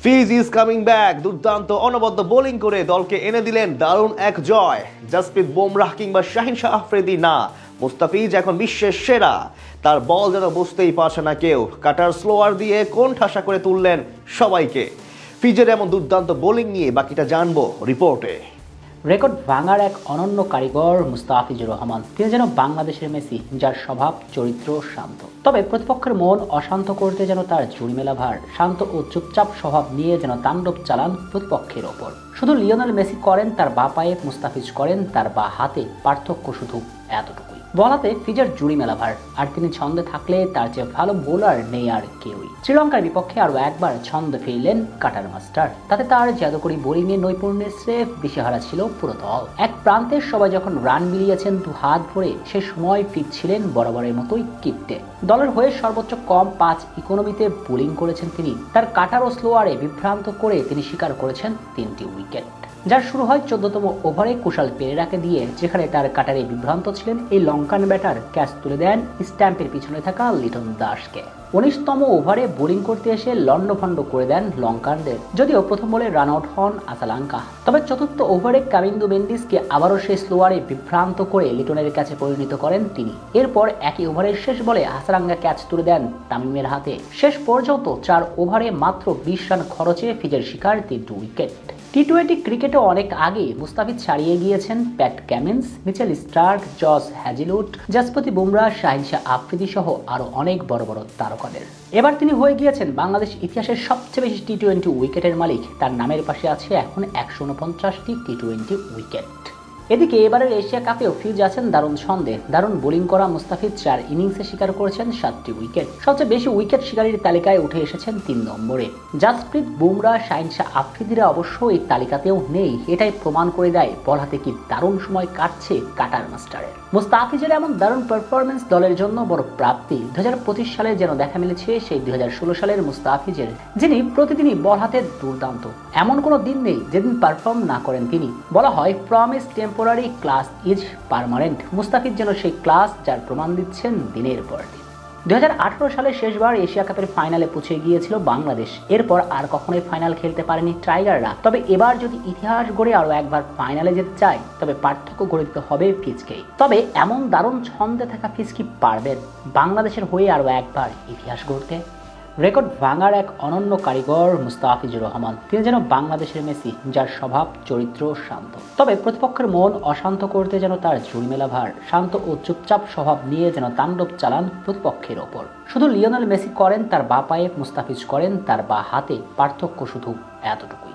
Fees is coming back. দুর্দান্ত অনবদ্য bowling করে দলকে এনে দিলেন দারুণ এক জয়। জাসপ্রীত বুমরাহ কিংবা শাহিন শাহ আফ্রিদি না, মুস্তাফিজ এখন বিশ্বের সেরা। তার বল যেন বুঝতেই পারছে না কেউ। কাটার স্লোয়ার দিয়ে কোণ ঠাসা করে তুললেন সবাইকে। ফিজের এমন দুর্দান্ত বোলিং নিয়ে বাকিটা জানবো রিপোর্টে। রেকর্ড ভাঙার এক অনন্য কারিগর মুস্তাফিজুর রহমান। তিনি যেন বাংলাদেশের মেসি, যার স্বভাব চরিত্র শান্ত, তবে প্রতিপক্ষের মন অশান্ত করতে যেন তার জুড়িমেলা ভার। শান্ত ও চুপচাপ স্বভাব নিয়ে যেন তাণ্ডব চালান প্রতিপক্ষের ওপর। শুধু লিওনেল মেসি করেন তার বা পায়ে, মুস্তাফিজ করেন তার বা হাতে। পার্থক্য শুধু এতটুকুই, বলাতে ফিজের জুড়ি মেলা ভার। আর তিনি ছন্দে থাকলে তার চেয়ে ভালো বোলার নেই আর কেউই। শ্রীলঙ্কার বিপক্ষে আরো একবার ছন্দে ফিরলেন কাটার মাস্টার। তাতে তার জাদুকরী বোলিংয়ে নৈপুণ্যের স্রেফ দিশেহারা ছিল পুরো দল। এক প্রান্তে সবাই যখন রান বিলিয়েছেন দু হাত ভরে, সে সময় ফিজ ছিলেন বরাবরের মতোই কিপ্টে। দলের হয়ে সর্বোচ্চ কম 5 ইকোনমিতে বোলিং করেছেন তিনি। তার কাটার ও স্লোয়ারে বিভ্রান্ত করে তিনি শিকার করেছেন 3টি উইকেট। যার শুরু হয় 14তম ওভারে কুশাল পেরেরাকে দিয়ে, যেখানে তার কাটারে বিভ্রান্ত ছিলেন এই লঙ্কান ব্যাটার। ক্যাচ তুলে দেন স্ট্যাম্পের পিছনে থাকা লিটন দাসকে। 19তম ওভারে বোলিং করতে এসে লন্ডভন্ড করে দেন লঙ্কানদের। যদিও প্রথম বলে রান আউট হন আসালাঙ্কা, তবে চতুর্থ ওভারে কামিন্দু মেন্ডিসকে আবারও সেই স্লোয়ারে বিভ্রান্ত করে লিটনের কাছে পরিণত করেন তিনি। এরপর একই ওভারের শেষ বলে আসালাঙ্কা ক্যাচ তুলে দেন তামিমের হাতে। শেষ পর্যন্ত 4 ওভারে মাত্র 20 রান খরচে ফিজের শিকার 3টি উইকেট। টি-20 ক্রিকেটে অনেক আগে মুস্তাফিজ ছাড়িয়ে গিয়েছেন Pat Cummins, Mitchell Starc, Josh Hazlewood, Jasprit Bumrah, Shaheen Shah Afridi সহ আরো অনেক বড় বড় তারকাদের। এবার তিনি হয়ে গিয়েছেন বাংলাদেশ ইতিহাসের সবচেয়ে বেশি টি-20 উইকেটের মালিক। তার নামের পাশে আছে এখন 149টি টি-20 উইকেট। এদিকে এবারের এশিয়া কাপেও ফিজ আছেন দারুণ ছন্দে। দারুণ বোলিং করা মুস্তাফিজ 4 ইনিংসে শিকার করেছেন 7টি উইকেট। সবচেয়ে বেশি উইকেট শিকারীর তালিকায় উঠে এসেছেন 3 নম্বরে। জাসপ্রীত বুমরাহ, শাহিন শাহ আফ্রিদিরা অবশ্য এই তালিকাতেও নেই। এটাই প্রমাণ করে দেয় বল হাতে কি দারুণ সময় কাটছে কাটার মাস্টারের। মুস্তাফিজের এমন দারুণ পারফরমেন্স দলের জন্য বড় প্রাপ্তি। 2025 সালে যেন দেখা মিলেছে সেই 2016 সালের মুস্তাফিজের, যিনি প্রতিদিনই বল হাতে দুর্দান্ত। এমন কোনো দিন নেই যেদিন পারফর্ম না করেন তিনি। বলা হয় promise temporary, class is permanent. Mustafiz যেন সেই ক্লাস, যার প্রমাণ দিচ্ছেন দিনের পর দিন। 2018 সালে শেষবার এশিয়া কাপের ফাইনালে পৌঁছে গিয়েছিল বাংলাদেশ। এরপর আর কখনোই ফাইনাল খেলতে পারেনি টাইগাররা। তবে এবার যদি ইতিহাস গড়ে আরো একবার ফাইনালে যেতে চায়, তবে পার্থক্য গড়ে দিতে হবে ফিজকেই। তবে এমন দারুণ ছন্দে থাকা ফিজ কি পারবেন বাংলাদেশের হয়ে আরো একবার ইতিহাস গড়তে? রেকর্ড ভাঙার এক অনন্য কারিগর মুস্তাফিজুর রহমান। তিনি যেন বাংলাদেশের মেসি, যার স্বভাব চরিত্র শান্ত, তবে প্রতিপক্ষের মন অশান্ত করতে যেন তার জুড়িমেলা ভার। শান্ত ও চুপচাপ স্বভাব নিয়ে যেন তাণ্ডব চালান প্রতিপক্ষের ওপর। শুধু লিওনেল মেসি করেন তার বা পায়ে, মুস্তাফিজ করেন তার বা হাতে। পার্থক্য শুধু এতটুকুই।